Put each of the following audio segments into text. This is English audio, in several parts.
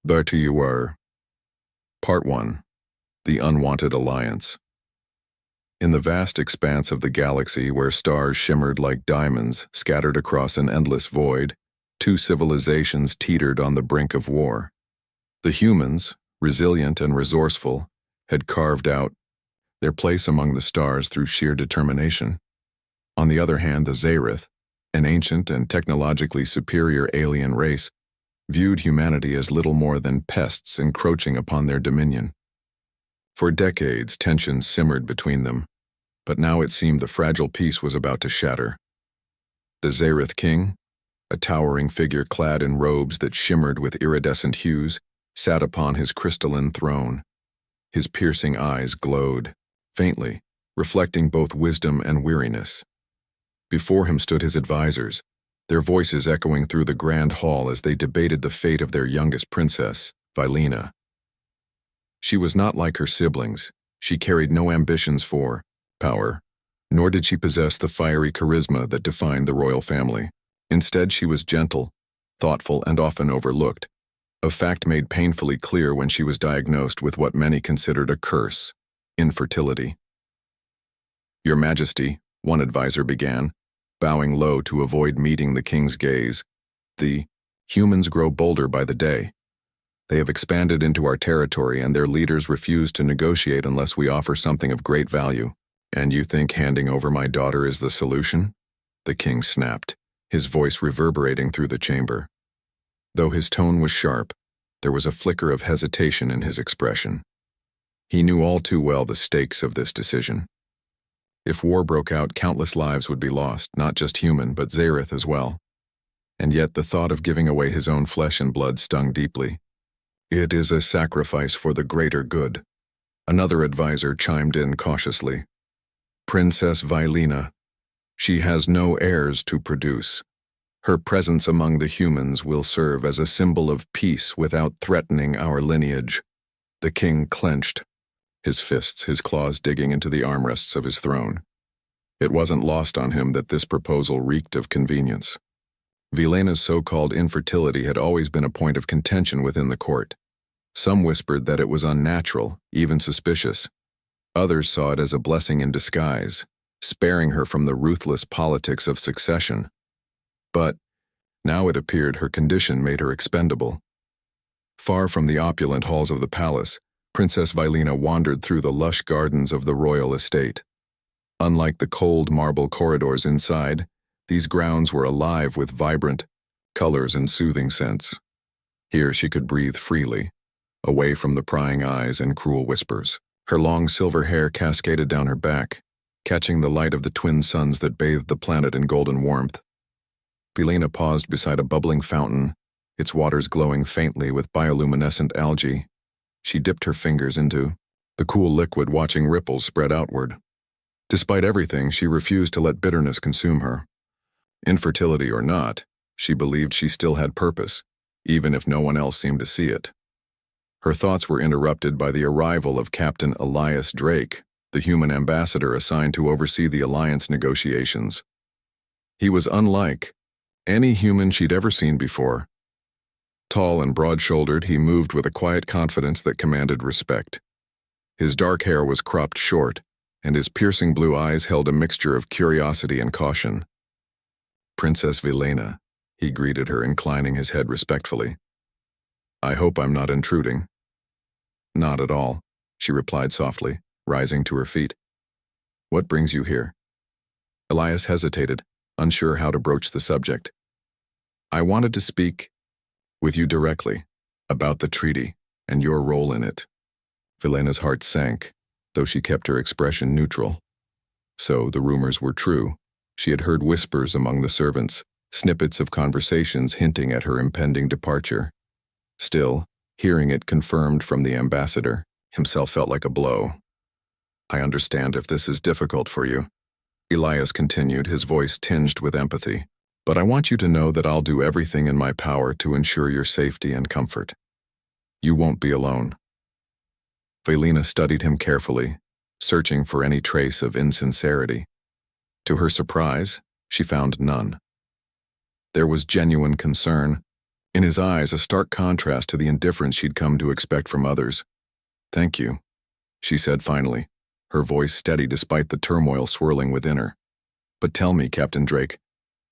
There you are. Part 1. The Unwanted Alliance. In the vast expanse of the galaxy where stars shimmered like diamonds scattered across an endless void, two civilizations teetered on the brink of war. The humans, resilient and resourceful, had carved out their place among the stars through sheer determination. On the other hand, the Zaryth, an ancient and technologically superior alien race, viewed humanity as little more than pests encroaching upon their dominion. For decades, tensions simmered between them, but now it seemed the fragile peace was about to shatter. The Zaryth king, a towering figure clad in robes that shimmered with iridescent hues, sat upon his crystalline throne. His piercing eyes glowed, faintly, reflecting both wisdom and weariness. Before him stood his advisors, their voices echoing through the grand hall as they debated the fate of their youngest princess, Vilena. She was not like her siblings. She carried no ambitions for power, nor did she possess the fiery charisma that defined the royal family. Instead, she was gentle, thoughtful, and often overlooked, a fact made painfully clear when she was diagnosed with what many considered a curse: infertility. "Your Majesty," one advisor began, bowing low to avoid meeting the king's gaze, "the humans grow bolder by the day. They have expanded into our territory, and their leaders refuse to negotiate unless we offer something of great value. And you think handing over my daughter is the solution?" The king snapped, his voice reverberating through the chamber. Though his tone was sharp, there was a flicker of hesitation in his expression. He knew all too well the stakes of this decision. If war broke out, countless lives would be lost, not just human, but Zaryth as well. And yet the thought of giving away his own flesh and blood stung deeply. "It is a sacrifice for the greater good," another advisor chimed in cautiously. "Princess Vilena, she has no heirs to produce. Her presence among the humans will serve as a symbol of peace without threatening our lineage." The king clenched, his fists, his claws digging into the armrests of his throne. It wasn't lost on him that this proposal reeked of convenience. Vilena's so-called infertility had always been a point of contention within the court. Some whispered that it was unnatural, even suspicious. Others saw it as a blessing in disguise, sparing her from the ruthless politics of succession. But now it appeared her condition made her expendable. Far from the opulent halls of the palace, Princess Vilena wandered through the lush gardens of the royal estate. Unlike the cold marble corridors inside, these grounds were alive with vibrant colors and soothing scents. Here she could breathe freely, away from the prying eyes and cruel whispers. Her long silver hair cascaded down her back, catching the light of the twin suns that bathed the planet in golden warmth. Vilena paused beside a bubbling fountain, its waters glowing faintly with bioluminescent algae. She dipped her fingers into the cool liquid, watching ripples spread outward. Despite everything, she refused to let bitterness consume her. Infertility or not, she believed she still had purpose, even if no one else seemed to see it. Her thoughts were interrupted by the arrival of Captain Elias Drake, the human ambassador assigned to oversee the alliance negotiations. He was unlike any human she'd ever seen before. Tall and broad-shouldered, he moved with a quiet confidence that commanded respect. His dark hair was cropped short, and his piercing blue eyes held a mixture of curiosity and caution. "Princess Vilena," he greeted her, inclining his head respectfully. "I hope I'm not intruding." "Not at all," she replied softly, rising to her feet. "What brings you here?" Elias hesitated, unsure how to broach the subject. "I wanted to speak with you directly about the treaty and your role in it." Vilena's heart sank, though she kept her expression neutral. So the rumors were true. She had heard whispers among the servants, snippets of conversations hinting at her impending departure. Still, hearing it confirmed from the ambassador himself felt like a blow. "I understand if this is difficult for you," Elias continued, his voice tinged with empathy. "But I want you to know that I'll do everything in my power to ensure your safety and comfort. You won't be alone." Vilena studied him carefully, searching for any trace of insincerity. To her surprise, she found none. There was genuine concern, In his eyes, a stark contrast to the indifference she'd come to expect from others. "Thank you," she said finally, her voice steady despite the turmoil swirling within her. "But tell me, Captain Drake,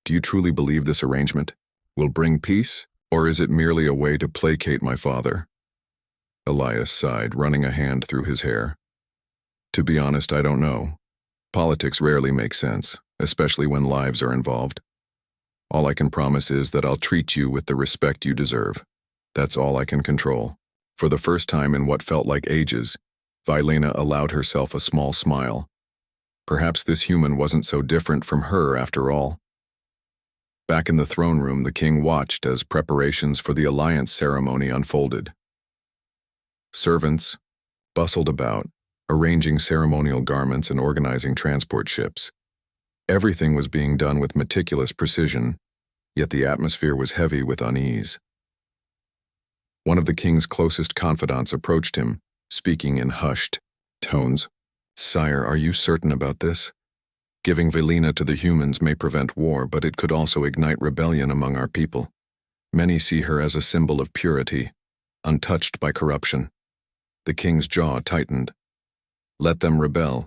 do you truly believe this arrangement will bring peace, or is it merely a way to placate my father?" Elias sighed, running a hand through his hair. "To be honest, I don't know. Politics rarely make sense, especially when lives are involved. All I can promise is that I'll treat you with the respect you deserve. That's all I can control." For the first time in what felt like ages, Vilena allowed herself a small smile. Perhaps this human wasn't so different from her after all. Back in the throne room, the king watched as preparations for the alliance ceremony unfolded. Servants bustled about, arranging ceremonial garments and organizing transport ships. Everything was being done with meticulous precision, yet the atmosphere was heavy with unease. One of the king's closest confidants approached him, speaking in hushed tones. "Sire, are you certain about this? Giving Vilena to the humans may prevent war, but it could also ignite rebellion among our people. Many see her as a symbol of purity, untouched by corruption." The king's jaw tightened. "Let them rebel,"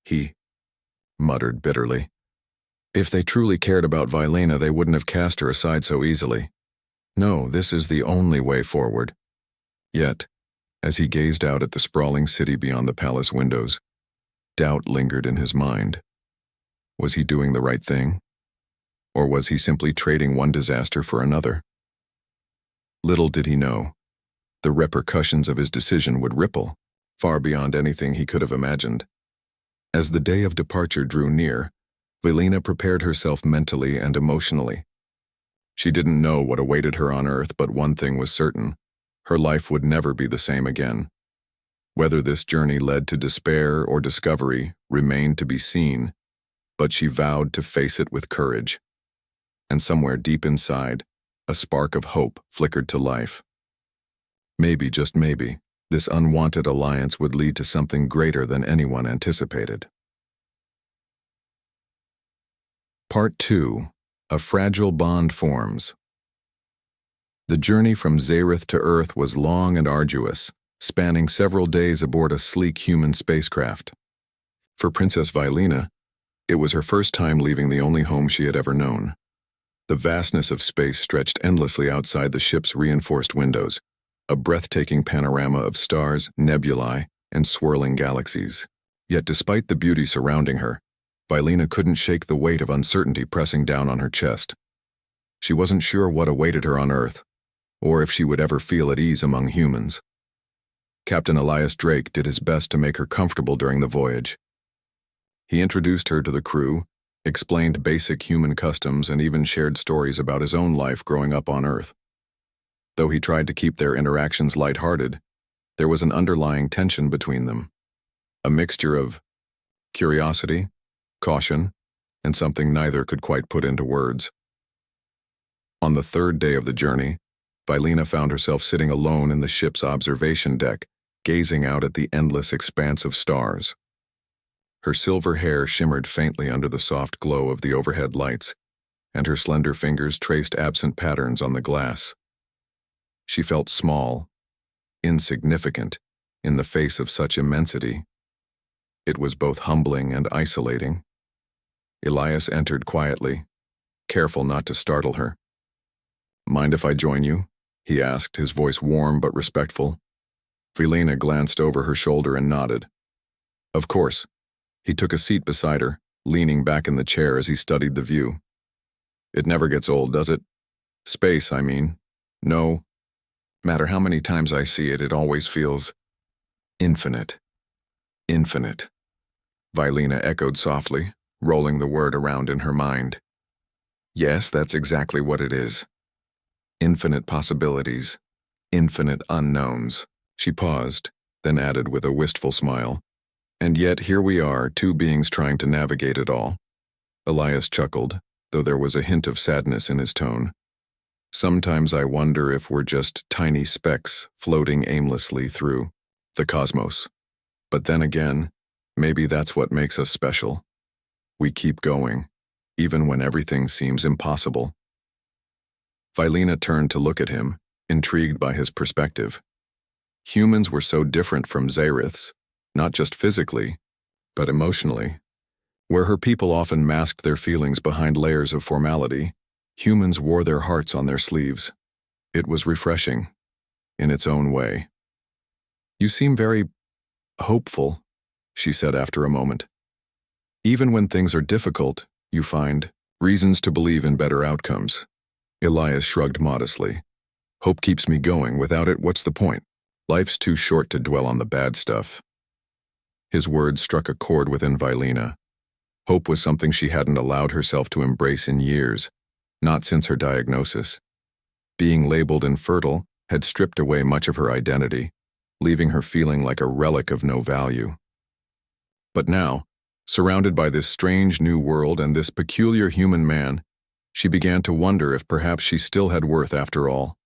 he muttered bitterly. "If they truly cared about Vilena, they wouldn't have cast her aside so easily. No, this is the only way forward." Yet, as he gazed out at the sprawling city beyond the palace windows, doubt lingered in his mind. Was he doing the right thing? Or was he simply trading one disaster for another? Little did he know, the repercussions of his decision would ripple far beyond anything he could have imagined. As the day of departure drew near, Vilena prepared herself mentally and emotionally. She didn't know what awaited her on Earth, but one thing was certain: her life would never be the same again. Whether this journey led to despair or discovery remained to be seen, but she vowed to face it with courage. And somewhere deep inside, a spark of hope flickered to life. Maybe, just maybe, this unwanted alliance would lead to something greater than anyone anticipated. Part 2. A fragile bond forms. The journey from Zareth to Earth was long and arduous, spanning several days aboard a sleek human spacecraft. For Princess Vilena, it was her first time leaving the only home she had ever known. The vastness of space stretched endlessly outside the ship's reinforced windows, a breathtaking panorama of stars, nebulae, and swirling galaxies. Yet despite the beauty surrounding her, Vilena couldn't shake the weight of uncertainty pressing down on her chest. She wasn't sure what awaited her on Earth, or if she would ever feel at ease among humans. Captain Elias Drake did his best to make her comfortable during the voyage. He introduced her to the crew, explained basic human customs, and even shared stories about his own life growing up on Earth. Though he tried to keep their interactions lighthearted, there was an underlying tension between them, a mixture of curiosity, caution, and something neither could quite put into words. On the third day of the journey, Vilena found herself sitting alone in the ship's observation deck, gazing out at the endless expanse of stars. Her silver hair shimmered faintly under the soft glow of the overhead lights, and her slender fingers traced absent patterns on the glass. She felt small, insignificant, in the face of such immensity. It was both humbling and isolating. Elias entered quietly, careful not to startle her. "Mind if I join you?" he asked, his voice warm but respectful. Vilena glanced over her shoulder and nodded. "Of course." He took a seat beside her, leaning back in the chair as he studied the view. "It never gets old, does it? Space, I mean. No matter how many times I see it, it always feels infinite." "Infinite," Vilena echoed softly, rolling the word around in her mind. "Yes, that's exactly what it is. Infinite possibilities, infinite unknowns." She paused, then added with a wistful smile, "And yet here we are, two beings trying to navigate it all." Elias chuckled, though there was a hint of sadness in his tone. "Sometimes I wonder if we're just tiny specks floating aimlessly through the cosmos. But then again, maybe that's what makes us special. We keep going, even when everything seems impossible." Vilena turned to look at him, intrigued by his perspective. Humans were so different from Xaereths, not just physically, but emotionally. Where her people often masked their feelings behind layers of formality, humans wore their hearts on their sleeves. It was refreshing, in its own way. "You seem very hopeful," she said after a moment. "Even when things are difficult, you find reasons to believe in better outcomes." Elias shrugged modestly. "Hope keeps me going. Without it, what's the point? Life's too short to dwell on the bad stuff." His words struck a chord within Vilena. Hope was something she hadn't allowed herself to embrace in years, not since her diagnosis. Being labeled infertile had stripped away much of her identity, leaving her feeling like a relic of no value. But now, surrounded by this strange new world and this peculiar human man, she began to wonder if perhaps she still had worth after all.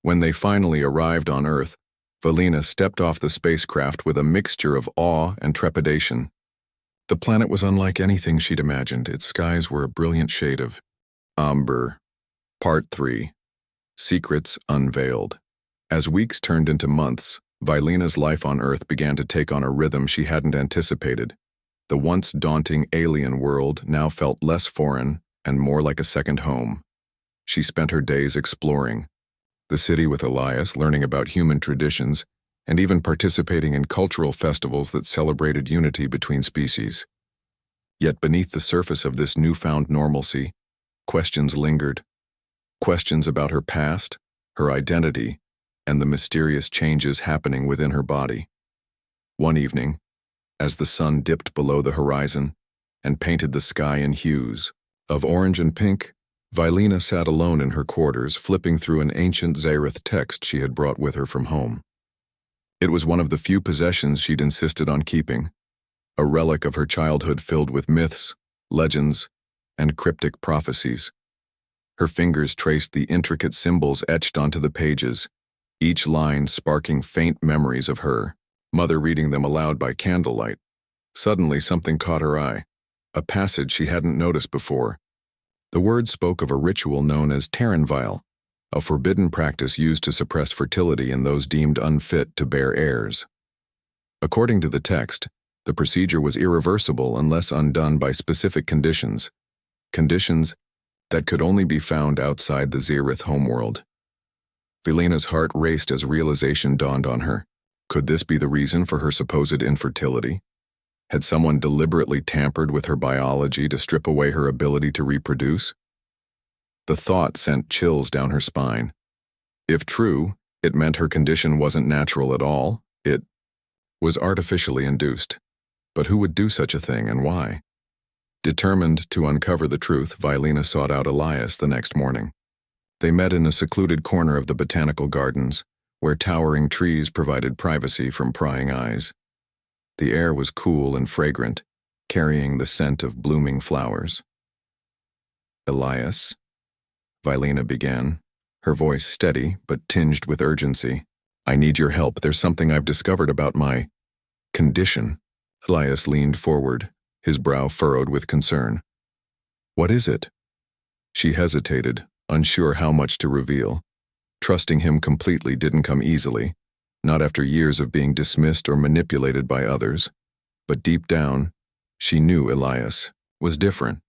When they finally arrived on Earth, Vilena stepped off the spacecraft with a mixture of awe and trepidation. The planet was unlike anything she'd imagined. Its skies were a brilliant shade of amber. Part 3. Secrets Unveiled. As weeks turned into months, Vilena's life on Earth began to take on a rhythm she hadn't anticipated. The once daunting alien world now felt less foreign and more like a second home. She spent her days exploring the city with Elias, learning about human traditions, and even participating in cultural festivals that celebrated unity between species. Yet beneath the surface of this newfound normalcy, questions lingered. Questions about her past, her identity, and the mysterious changes happening within her body. One evening, as the sun dipped below the horizon and painted the sky in hues of orange and pink, Vilena sat alone in her quarters, flipping through an ancient Xaereth text she had brought with her from home. It was one of the few possessions she'd insisted on keeping, a relic of her childhood filled with myths, legends, and cryptic prophecies. Her fingers traced the intricate symbols etched onto the pages, each line sparking faint memories of her mother reading them aloud by candlelight. Suddenly something caught her eye, a passage she hadn't noticed before. The words spoke of a ritual known as Terranvile, a forbidden practice used to suppress fertility in those deemed unfit to bear heirs. According to the text, the procedure was irreversible unless undone by specific conditions that could only be found outside the Xaereth homeworld. Vilena's heart raced as realization dawned on her. Could this be the reason for her supposed infertility? Had someone deliberately tampered with her biology to strip away her ability to reproduce? The thought sent chills down her spine. If true, it meant her condition wasn't natural at all. It was artificially induced. But who would do such a thing and why? Determined to uncover the truth, Vilena sought out Elias the next morning. They met in a secluded corner of the botanical gardens, where towering trees provided privacy from prying eyes. The air was cool and fragrant, carrying the scent of blooming flowers. "Elias," Vilena began, her voice steady but tinged with urgency. "I need your help. There's something I've discovered about my condition." Elias leaned forward, his brow furrowed with concern. "What is it?" She hesitated, unsure how much to reveal. Trusting him completely didn't come easily, not after years of being dismissed or manipulated by others. But deep down, she knew Elias was different.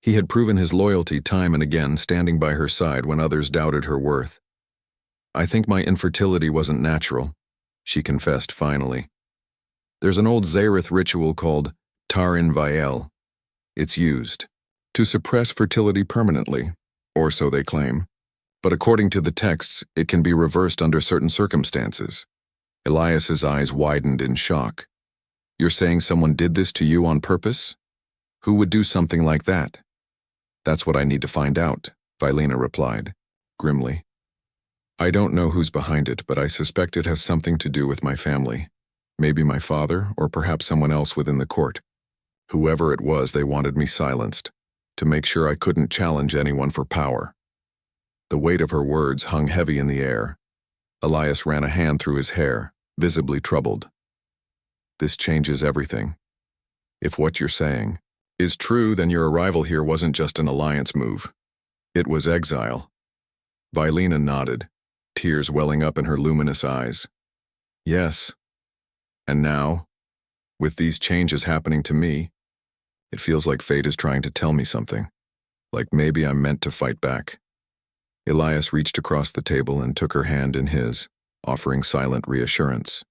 He had proven his loyalty time and again, standing by her side when others doubted her worth. "I think my infertility wasn't natural," she confessed finally. "There's an old Xaereth ritual called Terranvile. It's used to suppress fertility permanently, or so they claim. But according to the texts, it can be reversed under certain circumstances." Elias's eyes widened in shock. "You're saying someone did this to you on purpose? Who would do something like that?" "That's what I need to find out," Vilena replied, grimly. "I don't know who's behind it, but I suspect it has something to do with my family. Maybe my father, or perhaps someone else within the court. Whoever it was, they wanted me silenced, to make sure I couldn't challenge anyone for power." The weight of her words hung heavy in the air. Elias ran a hand through his hair, visibly troubled. "This changes everything. If what you're saying is true, then your arrival here wasn't just an alliance move. It was exile. Vilena nodded, tears welling up in her luminous eyes. Yes. And now, with these changes happening to me, it feels like fate is trying to tell me something. Like maybe I'm meant to fight back. Elias reached across the table and took her hand in his, offering silent reassurance.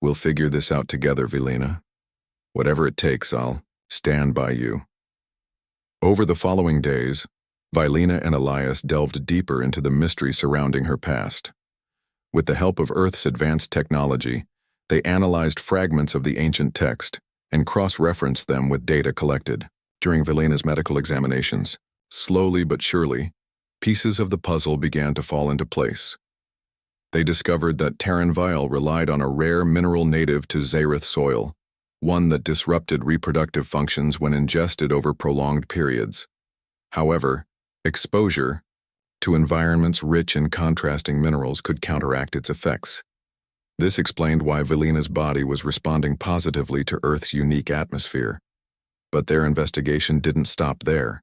We'll figure this out together, Vilena. Whatever it takes, I'll stand by you. Over the following days, Vilena and Elias delved deeper into the mystery surrounding her past. With the help of Earth's advanced technology, they analyzed fragments of the ancient text and cross-referenced them with data collected. During Vilena's medical examinations, slowly but surely, pieces of the puzzle began to fall into place. They discovered that Terran Vile relied on a rare mineral native to Zareth soil, one that disrupted reproductive functions when ingested over prolonged periods. However, exposure to environments rich in contrasting minerals could counteract its effects. This explained why Vilena's body was responding positively to Earth's unique atmosphere. But their investigation didn't stop there.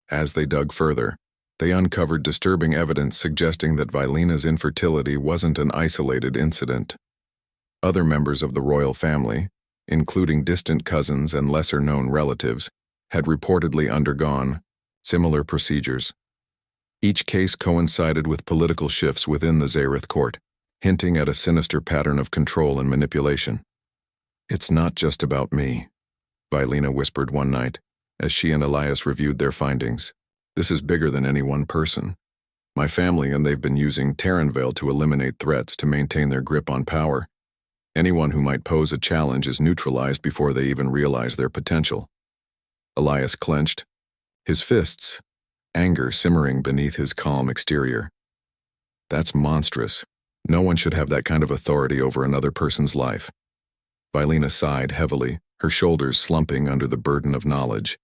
As they dug further, they uncovered disturbing evidence suggesting that Vilena's infertility wasn't an isolated incident. Other members of the royal family, including distant cousins and lesser-known relatives, had reportedly undergone similar procedures. Each case coincided with political shifts within the Zareth court, hinting at a sinister pattern of control and manipulation. It's not just about me, Vilena whispered one night, as she and Elias reviewed their findings. This is bigger than any one person. My family and they've been using Terran Vale to eliminate threats to maintain their grip on power. Anyone who might pose a challenge is neutralized before they even realize their potential. Elias clenched, his fists, anger simmering beneath his calm exterior. That's monstrous. No one should have that kind of authority over another person's life. Vilena sighed heavily, her shoulders slumping under the burden of knowledge.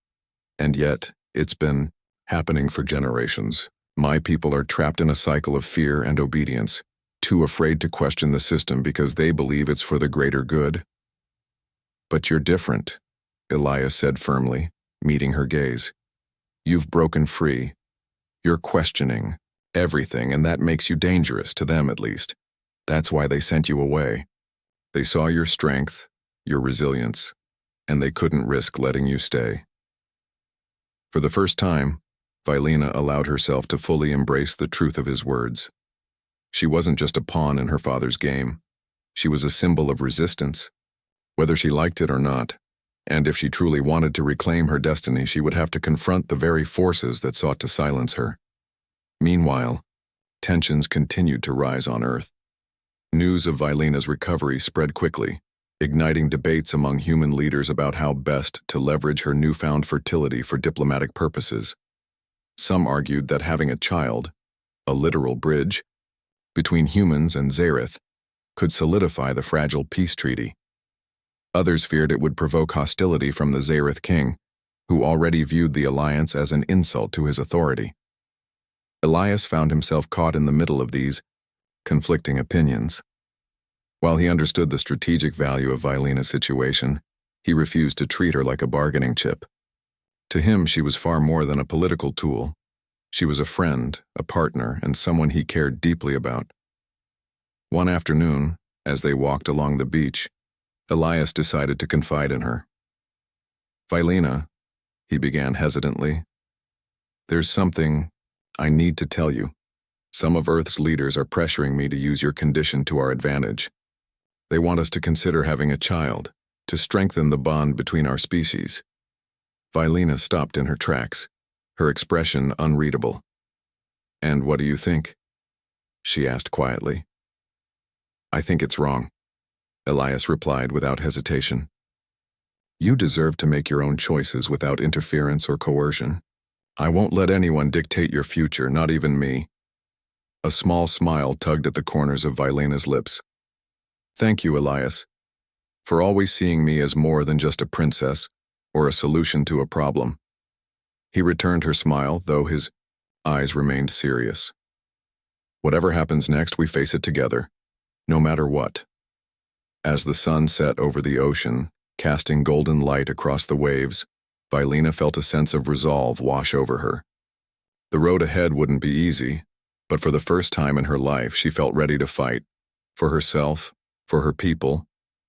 And yet, it's been happening for generations. My people are trapped in a cycle of fear and obedience, too afraid to question the system because they believe it's for the greater good. But you're different, Elias said firmly, meeting her gaze. You've broken free. You're questioning everything, and that makes you dangerous, to them at least. That's why they sent you away. They saw your strength, your resilience, and they couldn't risk letting you stay. For the first time, Vilena allowed herself to fully embrace the truth of his words. She wasn't just a pawn in her father's game. She was a symbol of resistance, whether she liked it or not. And if she truly wanted to reclaim her destiny, she would have to confront the very forces that sought to silence her. Meanwhile, tensions continued to rise on Earth. News of Vilena's recovery spread quickly, igniting debates among human leaders about how best to leverage her newfound fertility for diplomatic purposes. Some argued that having a child, a literal bridge, between humans and Zareth, could solidify the fragile peace treaty. Others feared it would provoke hostility from the Zareth king, who already viewed the alliance as an insult to his authority. Elias found himself caught in the middle of these conflicting opinions. While he understood the strategic value of Vilena's situation, he refused to treat her like a bargaining chip. To him, she was far more than a political tool. She was a friend, a partner, and someone he cared deeply about. One afternoon, as they walked along the beach, Elias decided to confide in her. Vilena, he began hesitantly, there's something I need to tell you. Some of Earth's leaders are pressuring me to use your condition to our advantage. They want us to consider having a child, to strengthen the bond between our species. Vilena stopped in her tracks, her expression unreadable. And what do you think? She asked quietly. I think it's wrong, Elias replied without hesitation. You deserve to make your own choices without interference or coercion. I won't let anyone dictate your future, not even me. A small smile tugged at the corners of Vilena's lips. Thank you, Elias, for always seeing me as more than just a princess or a solution to a problem. He returned her smile, though his eyes remained serious. Whatever happens next, we face it together, no matter what. As the sun set over the ocean, casting golden light across the waves, Vilena felt a sense of resolve wash over her. The road ahead wouldn't be easy, but for the first time in her life she felt ready to fight, for herself, for her people,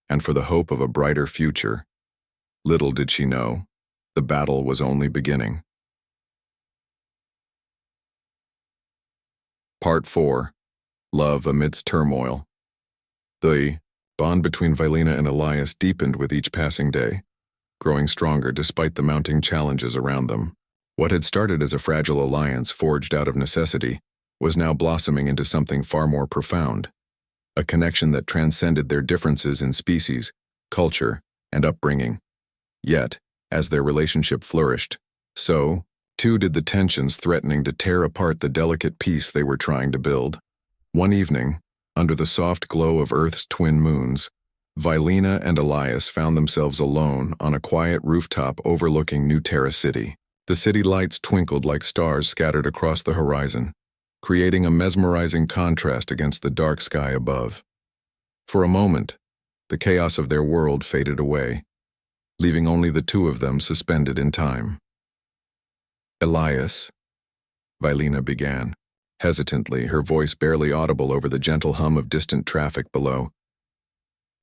and for the hope of a brighter future. Little did she know, the battle was only beginning. Part 4. Love Amidst Turmoil. The bond between Vailina and Elias deepened with each passing day, growing stronger despite the mounting challenges around them. What had started as a fragile alliance forged out of necessity was now blossoming into something far more profound, a connection that transcended their differences in species, culture, and upbringing. Yet, as their relationship flourished, so, too did the tensions threatening to tear apart the delicate peace they were trying to build. One evening, under the soft glow of Earth's twin moons, Vailina and Elias found themselves alone on a quiet rooftop overlooking New Terra City. The city lights twinkled like stars scattered across the horizon, creating a mesmerizing contrast against the dark sky above. For a moment, the chaos of their world faded away, leaving only the two of them suspended in time. Elias, Vailina began, hesitantly, her voice barely audible over the gentle hum of distant traffic below.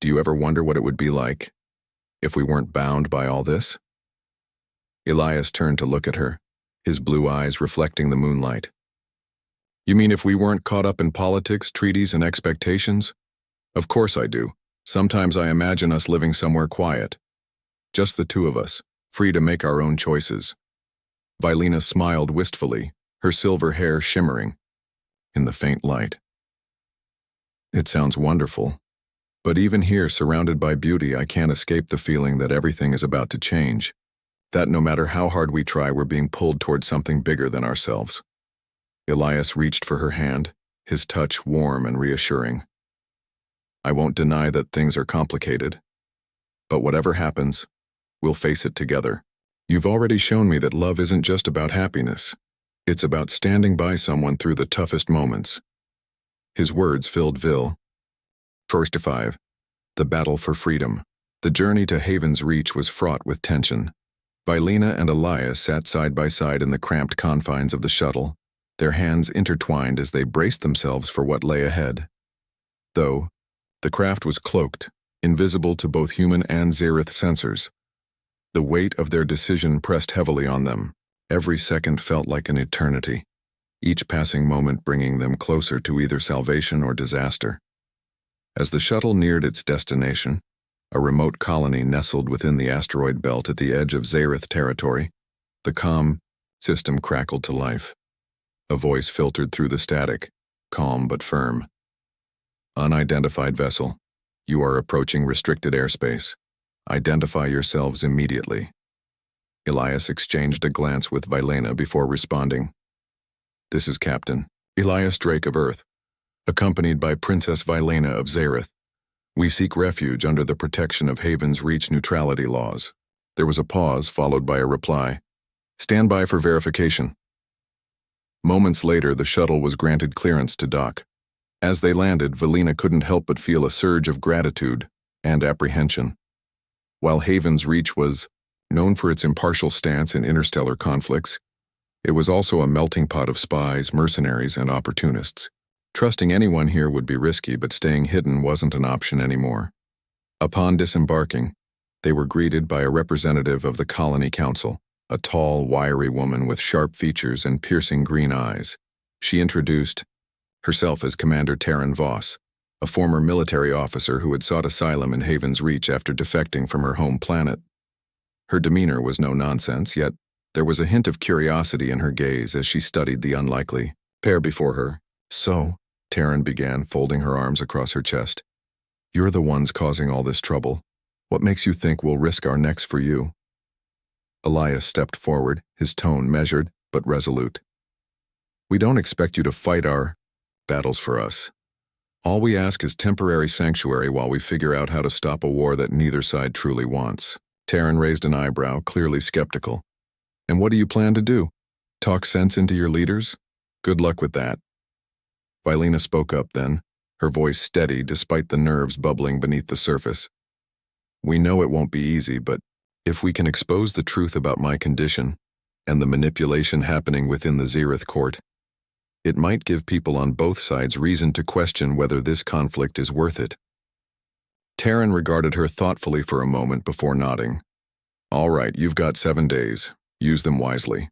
Do you ever wonder what it would be like if we weren't bound by all this? Elias turned to look at her, his blue eyes reflecting the moonlight. You mean if we weren't caught up in politics, treaties, and expectations? Of course I do. Sometimes I imagine us living somewhere quiet. Just the two of us, free to make our own choices. Vailina smiled wistfully, her silver hair shimmering in the faint light. It sounds wonderful, but even here, surrounded by beauty, I can't escape the feeling that everything is about to change, that no matter how hard we try, we're being pulled towards something bigger than ourselves. Elias reached for her hand, his touch warm and reassuring. I won't deny that things are complicated, but whatever happens, we'll face it together. You've already shown me that love isn't just about happiness. It's about standing by someone through the toughest moments. His words filled Vil. 5. The battle for freedom. The journey to Haven's Reach was fraught with tension. Vailina and Elias sat side by side in the cramped confines of the shuttle, their hands intertwined as they braced themselves for what lay ahead. Though, the craft was cloaked, invisible to both human and Xerath sensors. The weight of their decision pressed heavily on them. Every second felt like an eternity, each passing moment bringing them closer to either salvation or disaster. As the shuttle neared its destination, a remote colony nestled within the asteroid belt at the edge of Xerath territory, the comm system crackled to life. A voice filtered through the static, calm but firm. Unidentified vessel, you are approaching restricted airspace. Identify yourselves immediately. Elias exchanged a glance with Vailina before responding. This is Captain Elias Drake of Earth, accompanied by Princess Vailina of Xerath. We seek refuge under the protection of Haven's Reach neutrality laws. There was a pause, followed by a reply. Stand by for verification. Moments later, the shuttle was granted clearance to dock. As they landed, Vailina couldn't help but feel a surge of gratitude and apprehension. While Haven's Reach was known for its impartial stance in interstellar conflicts, it was also a melting pot of spies, mercenaries, and opportunists. Trusting anyone here would be risky, but staying hidden wasn't an option anymore. Upon disembarking, they were greeted by a representative of the Colony Council, a tall, wiry woman with sharp features and piercing green eyes. She introduced herself as Commander Terran Voss, a former military officer who had sought asylum in Haven's Reach after defecting from her home planet. Her demeanor was no nonsense, yet there was a hint of curiosity in her gaze as she studied the unlikely pair before her. So, Terran began, folding her arms across her chest. You're the ones causing all this trouble. What makes you think we'll risk our necks for you? Elias stepped forward, his tone measured but resolute. We don't expect you to fight our battles for us. All we ask is temporary sanctuary while we figure out how to stop a war that neither side truly wants. Terran raised an eyebrow, clearly skeptical. And what do you plan to do? Talk sense into your leaders? Good luck with that. Vailina spoke up then, her voice steady despite the nerves bubbling beneath the surface. We know it won't be easy, but if we can expose the truth about my condition, and the manipulation happening within the Xerath court. It might give people on both sides reason to question whether this conflict is worth it. Terran regarded her thoughtfully for a moment before nodding. All right, you've got 7 days. Use them wisely.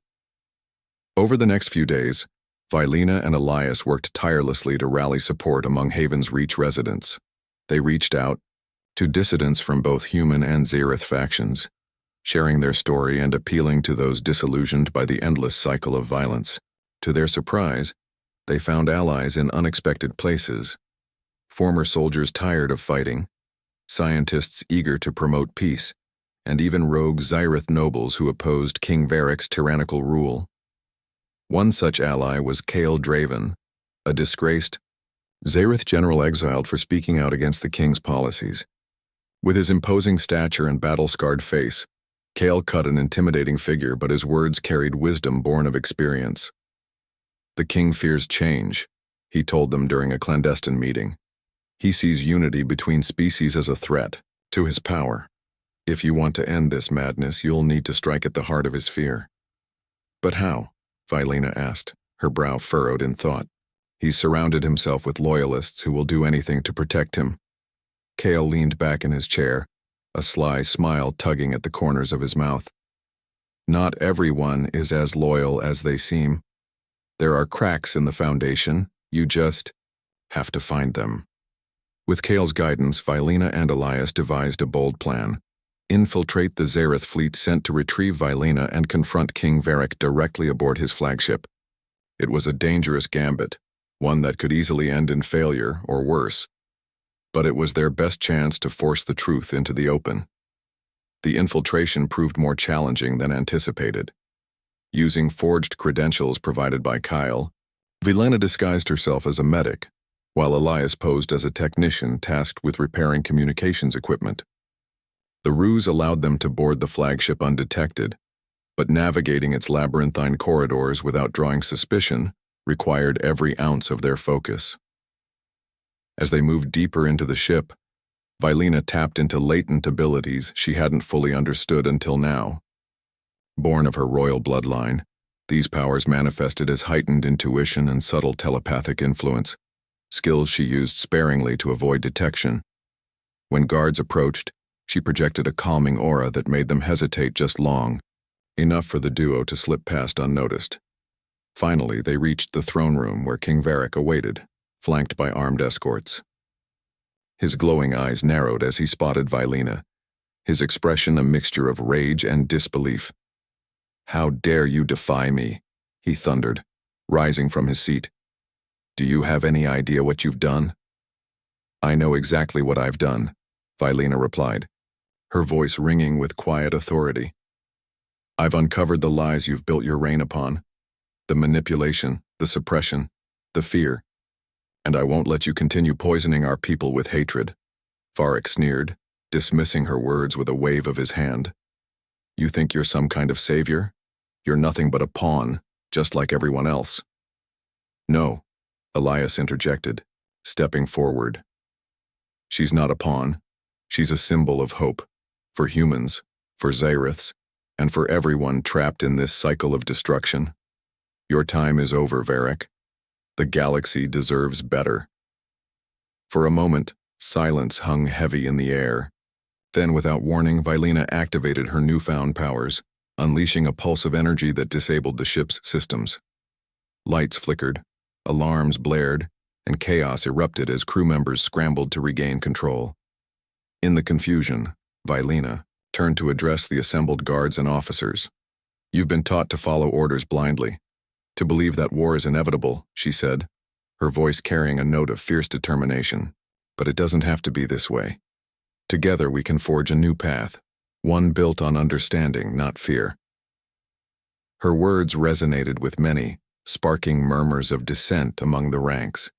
Over the next few days, Vilena and Elias worked tirelessly to rally support among Haven's Reach residents. They reached out to dissidents from both human and Xerath factions, sharing their story and appealing to those disillusioned by the endless cycle of violence. To their surprise, they found allies in unexpected places. Former soldiers tired of fighting, scientists eager to promote peace, and even rogue Xerath nobles who opposed King Varric's tyrannical rule. One such ally was Kael Draven, a disgraced Xerath general exiled for speaking out against the king's policies. With his imposing stature and battle-scarred face, Kael cut an intimidating figure, but his words carried wisdom born of experience. The king fears change, he told them during a clandestine meeting. He sees unity between species as a threat to his power. If you want to end this madness, you'll need to strike at the heart of his fear. But how? Vilena asked, her brow furrowed in thought. He's surrounded himself with loyalists who will do anything to protect him. Kael leaned back in his chair, a sly smile tugging at the corners of his mouth. Not everyone is as loyal as they seem. There are cracks in the foundation, you just have to find them. With Kael's guidance, Vilena and Elias devised a bold plan. Infiltrate the Xerath fleet sent to retrieve Vilena and confront King Varric directly aboard his flagship. It was a dangerous gambit, one that could easily end in failure or worse. But it was their best chance to force the truth into the open. The infiltration proved more challenging than anticipated. Using forged credentials provided by Kael, Vilena disguised herself as a medic, while Elias posed as a technician tasked with repairing communications equipment. The ruse allowed them to board the flagship undetected, but navigating its labyrinthine corridors without drawing suspicion required every ounce of their focus. As they moved deeper into the ship, Vilena tapped into latent abilities she hadn't fully understood until now. Born of her royal bloodline, these powers manifested as heightened intuition and subtle telepathic influence, skills she used sparingly to avoid detection. When guards approached, she projected a calming aura that made them hesitate just long, enough for the duo to slip past unnoticed. Finally, they reached the throne room where King Varric awaited, flanked by armed escorts. His glowing eyes narrowed as he spotted Vilena, his expression a mixture of rage and disbelief. "How dare you defy me?" he thundered, rising from his seat. "Do you have any idea what you've done?" "I know exactly what I've done," Vilena replied, her voice ringing with quiet authority. "I've uncovered the lies you've built your reign upon, the manipulation, the suppression, the fear, and I won't let you continue poisoning our people with hatred." Varric sneered, dismissing her words with a wave of his hand. "You think you're some kind of savior? You're nothing but a pawn, just like everyone else." "No," Elias interjected, stepping forward. "She's not a pawn. She's a symbol of hope, for humans, for Xeraths, and for everyone trapped in this cycle of destruction. Your time is over, Varric. The galaxy deserves better." For a moment, silence hung heavy in the air. Then, without warning, Vilena activated her newfound powers, unleashing a pulse of energy that disabled the ship's systems. Lights flickered, alarms blared, and chaos erupted as crew members scrambled to regain control. In the confusion, Vilena turned to address the assembled guards and officers. "You've been taught to follow orders blindly, to believe that war is inevitable," she said, her voice carrying a note of fierce determination. "But it doesn't have to be this way. Together we can forge a new path, one built on understanding, not fear." Her words resonated with many, sparking murmurs of dissent among the ranks.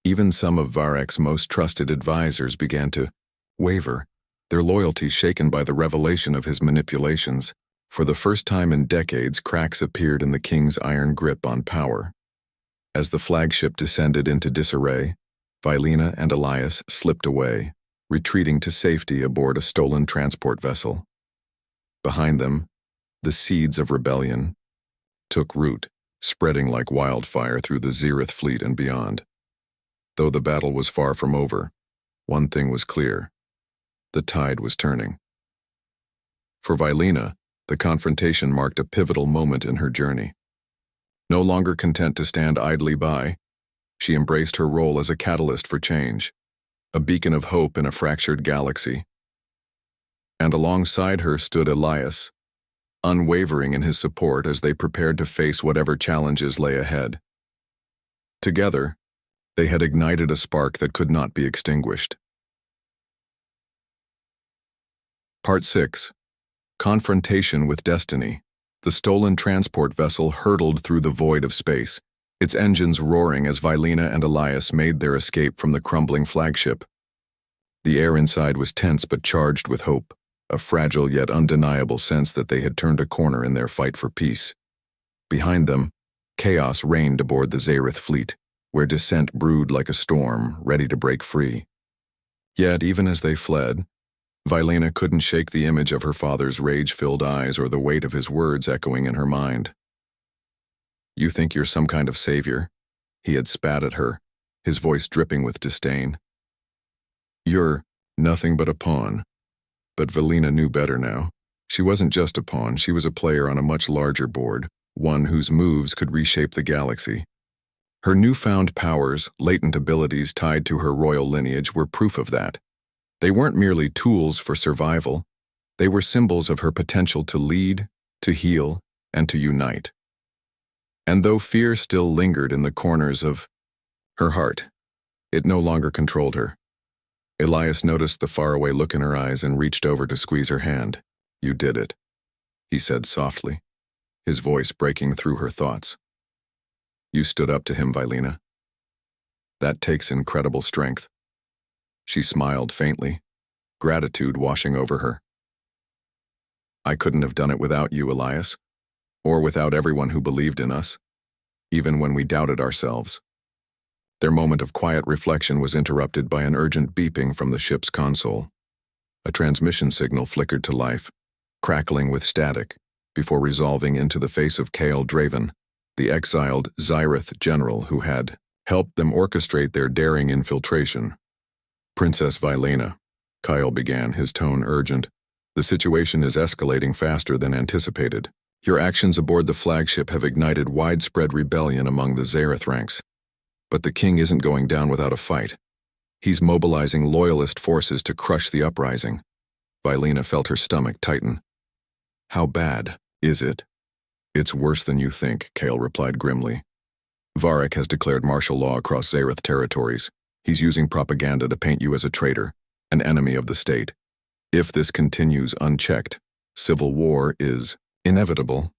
Even some of Varric's most trusted advisors began to waver, their loyalty shaken by the revelation of his manipulations. For the first time in decades, cracks appeared in the king's iron grip on power. As the flagship descended into disarray, Vilena and Elias slipped away, retreating to safety aboard a stolen transport vessel. Behind them, The seeds of rebellion took root, spreading like wildfire through the Zereth fleet and beyond. Though the battle was far from over, one thing was clear: the tide was turning. For Vilena, the confrontation marked a pivotal moment in her journey. No longer content to stand idly by, she embraced her role as a catalyst for change, a beacon of hope in a fractured galaxy. And alongside her stood Elias, unwavering in his support as they prepared to face whatever challenges lay ahead. Together, they had ignited a spark that could not be extinguished. Part 6. Confrontation with Destiny. The stolen transport vessel hurtled through the void of space, its engines roaring as Vilena and Elias made their escape from the crumbling flagship. The air inside was tense but charged with hope, a fragile yet undeniable sense that they had turned a corner in their fight for peace. Behind them, chaos reigned aboard the Zereth fleet, where dissent brewed like a storm, ready to break free. Yet, even as they fled, Vilena couldn't shake the image of her father's rage-filled eyes or the weight of his words echoing in her mind. "You think you're some kind of savior?" He had spat at her, his voice dripping with disdain. "You're nothing but a pawn." But Vilena knew better now. She wasn't just a pawn, she was a player on a much larger board, one whose moves could reshape the galaxy. Her newfound powers, latent abilities tied to her royal lineage, were proof of that. They weren't merely tools for survival. They were symbols of her potential to lead, to heal, and to unite. And though fear still lingered in the corners of her heart, it no longer controlled her. Elias noticed the faraway look in her eyes and reached over to squeeze her hand. "You did it," he said softly, his voice breaking through her thoughts. "You stood up to him, Vilena. That takes incredible strength." She smiled faintly, gratitude washing over her. "I couldn't have done it without you, Elias, or without everyone who believed in us, even when we doubted ourselves." Their moment of quiet reflection was interrupted by an urgent beeping from the ship's console. A transmission signal flickered to life, crackling with static, before resolving into the face of Kael Draven, the exiled Zereth general who had helped them orchestrate their daring infiltration. "Princess Vilena," Kyle began, his tone urgent, "the situation is escalating faster than anticipated. Your actions aboard the flagship have ignited widespread rebellion among the Zereth ranks. But the king isn't going down without a fight. He's mobilizing loyalist forces to crush the uprising." Vilena felt her stomach tighten. "How bad is it?" "It's worse than you think," Kael replied grimly. "Varric has declared martial law across Zereth territories. He's using propaganda to paint you as a traitor, an enemy of the state. If this continues unchecked, civil war is inevitable."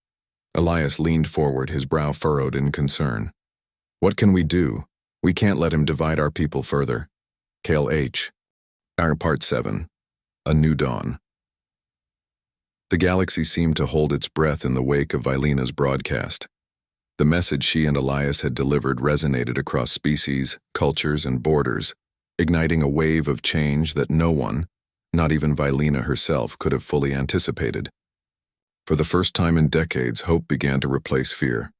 Elias leaned forward, his brow furrowed in concern. "What can we do? We can't let him divide our people further." Kael H. Our Part 7. A New Dawn. The galaxy seemed to hold its breath in the wake of Vilena's broadcast. The message she and Elias had delivered resonated across species, cultures, and borders, igniting a wave of change that no one, not even Vilena herself, could have fully anticipated. For the first time in decades, hope began to replace fear.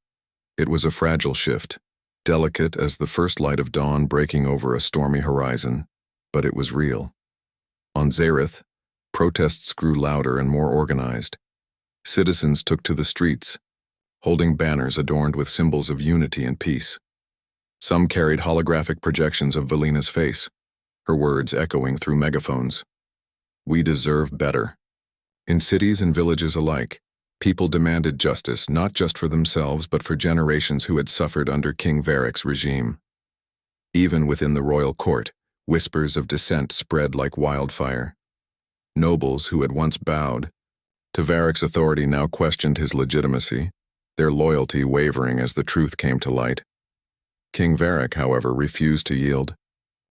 It was a fragile shift, delicate as the first light of dawn breaking over a stormy horizon, but it was real. On Zereth, protests grew louder and more organized. Citizens took to the streets, holding banners adorned with symbols of unity and peace. Some carried holographic projections of Vilena's face, her words echoing through megaphones. "We deserve better." In cities and villages alike, people demanded justice not just for themselves but for generations who had suffered under King Varric's regime. Even within the royal court, whispers of dissent spread like wildfire. Nobles who had once bowed to Varric's authority now questioned his legitimacy, their loyalty wavering as the truth came to light. King Varric, however, refused to yield.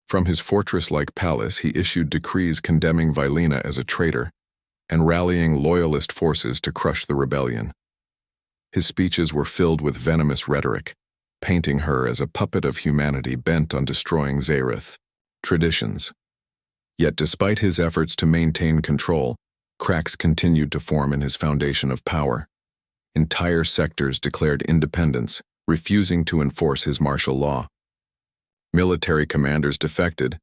From his fortress-like palace, he issued decrees condemning Vilena as a traitor and rallying loyalist forces to crush the rebellion. His speeches were filled with venomous rhetoric, painting her as a puppet of humanity bent on destroying Zereth traditions. Yet despite his efforts to maintain control, Cracks continued to form in his foundation of power. Entire sectors declared independence, refusing to enforce his martial law. Military commanders defected,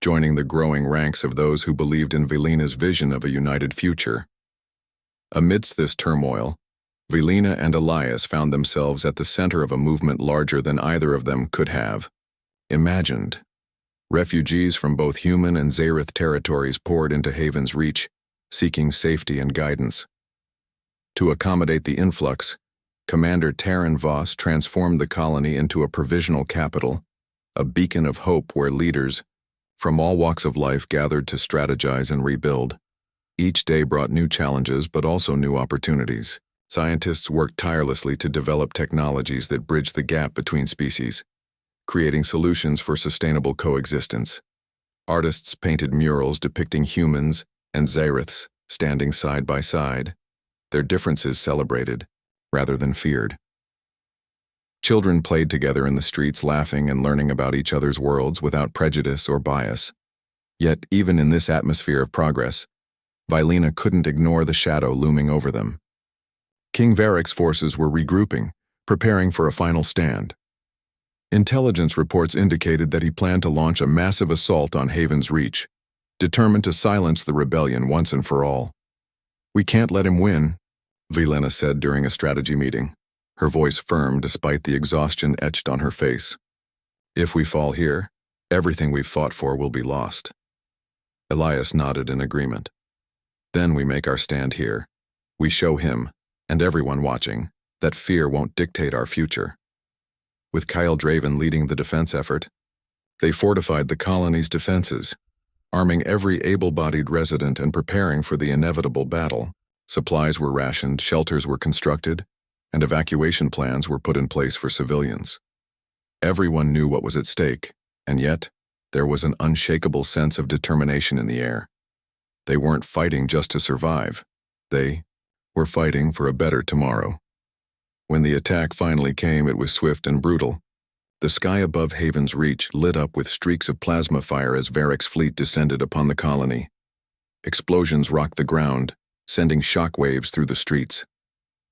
joining the growing ranks of those who believed in Vilina's vision of a united future. Amidst this turmoil, Vilina and Elias found themselves at the center of a movement larger than either of them could have imagined. Refugees from both human and Zareth territories poured into Haven's Reach, seeking safety and guidance. To accommodate the influx, Commander Taran Voss transformed the colony into a provisional capital, a beacon of hope where leaders from all walks of life gathered to strategize and rebuild. Each day brought new challenges but also new opportunities. Scientists worked tirelessly to develop technologies that bridged the gap between species, creating solutions for sustainable coexistence. Artists painted murals depicting humans and Zareths standing side by side, their differences celebrated, rather than feared. Children played together in the streets, laughing and learning about each other's worlds without prejudice or bias. Yet, even in this atmosphere of progress, Vilina couldn't ignore the shadow looming over them. King Varric's forces were regrouping, preparing for a final stand. Intelligence reports indicated that he planned to launch a massive assault on Haven's Reach, determined to silence the rebellion once and for all. "We can't let him win," Vilina said during a strategy meeting, her voice firm despite the exhaustion etched on her face. "If we fall here, everything we've fought for will be lost." Elias nodded in agreement. "Then we make our stand here. We show him, and everyone watching, that fear won't dictate our future." With Kyle Draven leading the defense effort, they fortified the colony's defenses, arming every able-bodied resident and preparing for the inevitable battle. Supplies were rationed, shelters were constructed, and evacuation plans were put in place for civilians. Everyone knew what was at stake, and yet, there was an unshakable sense of determination in the air. They weren't fighting just to survive. They were fighting for a better tomorrow. When the attack finally came, it was swift and brutal. The sky above Haven's Reach lit up with streaks of plasma fire as Varric's fleet descended upon the colony. Explosions rocked the ground, sending shockwaves through the streets.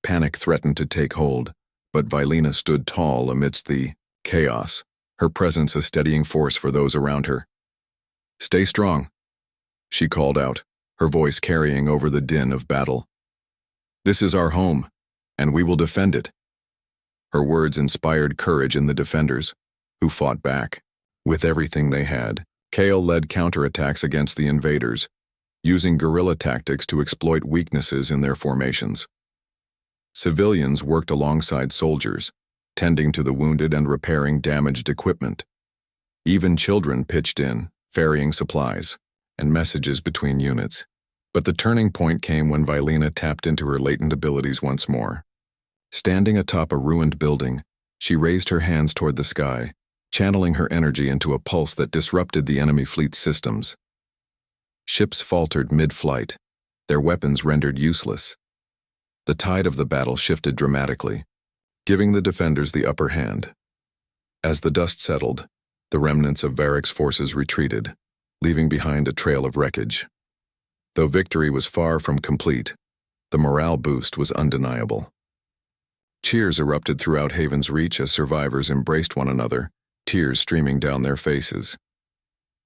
Panic threatened to take hold, but Vilina stood tall amidst the chaos, her presence a steadying force for those around her. "Stay strong," she called out, her voice carrying over the din of battle. "This is our home, and we will defend it." Her words inspired courage in the defenders, who fought back. With everything they had, Kale led counterattacks against the invaders, using guerrilla tactics to exploit weaknesses in their formations. Civilians worked alongside soldiers, tending to the wounded and repairing damaged equipment. Even children pitched in, ferrying supplies and messages between units. But the turning point came when Vilina tapped into her latent abilities once more. Standing atop a ruined building, she raised her hands toward the sky, channeling her energy into a pulse that disrupted the enemy fleet's systems. Ships faltered mid-flight, their weapons rendered useless. The tide of the battle shifted dramatically, giving the defenders the upper hand. As the dust settled, the remnants of Varric's forces retreated, leaving behind a trail of wreckage. Though victory was far from complete, the morale boost was undeniable. Cheers erupted throughout Haven's Reach as survivors embraced one another, tears streaming down their faces.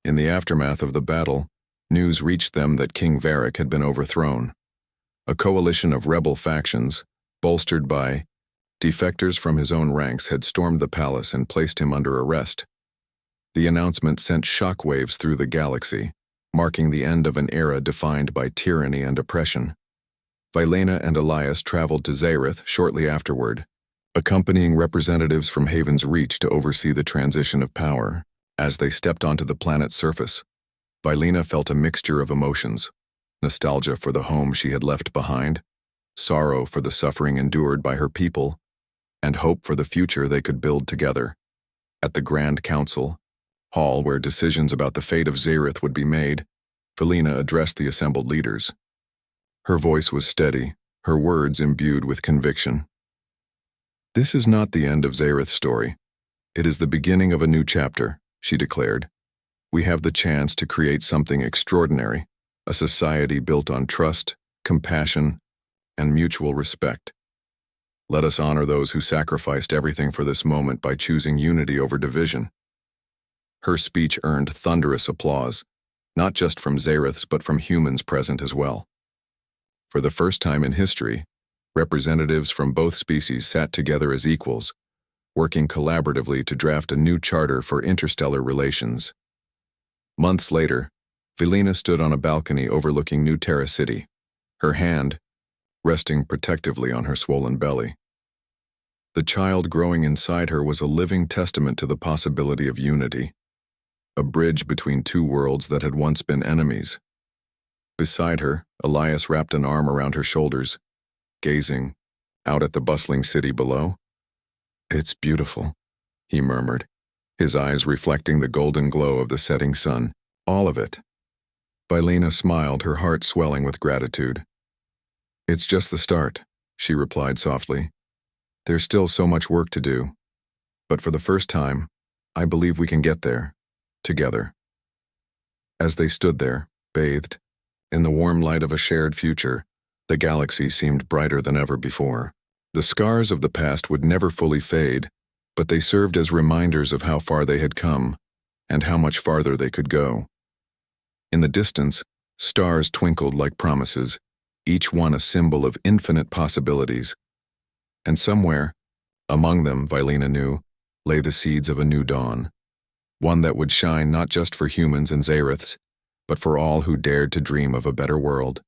In the aftermath of the battle, news reached them that King Varric had been overthrown. A coalition of rebel factions, bolstered by defectors from his own ranks, had stormed the palace and placed him under arrest. The announcement sent shockwaves through the galaxy, marking the end of an era defined by tyranny and oppression. Vilina and Elias traveled to Zareth shortly afterward, accompanying representatives from Haven's Reach to oversee the transition of power. As they stepped onto the planet's surface, Vilina felt a mixture of emotions: nostalgia for the home she had left behind, sorrow for the suffering endured by her people, and hope for the future they could build together. At the Grand Council hall where decisions about the fate of Zareth would be made, Vilina addressed the assembled leaders. Her voice was steady, her words imbued with conviction. "This is not the end of Zareth's story. It is the beginning of a new chapter," she declared. "We have the chance to create something extraordinary, a society built on trust, compassion, and mutual respect. Let us honor those who sacrificed everything for this moment by choosing unity over division. Her speech earned thunderous applause, not just from Zareths but from humans present as well. For the first time in history, representatives from both species sat together as equals, working collaboratively to draft a new charter for interstellar relations. Months later, Velina stood on a balcony overlooking New Terra City, her hand resting protectively on her swollen belly. The child growing inside her was a living testament to the possibility of unity, a bridge between two worlds that had once been enemies. Beside her, Elias wrapped an arm around her shoulders, gazing out at the bustling city below. "It's beautiful," he murmured, his eyes reflecting the golden glow of the setting sun. "All of it." Velina smiled, her heart swelling with gratitude. "It's just the start," she replied softly. "There's still so much work to do. But for the first time, I believe we can get there, together." As they stood there, bathed in the warm light of a shared future, the galaxy seemed brighter than ever before. The scars of the past would never fully fade, but they served as reminders of how far they had come and how much farther they could go. In the distance, stars twinkled like promises, each one a symbol of infinite possibilities. And somewhere, among them, Velina knew, lay the seeds of a new dawn, one that would shine not just for humans and Zareths, but for all who dared to dream of a better world.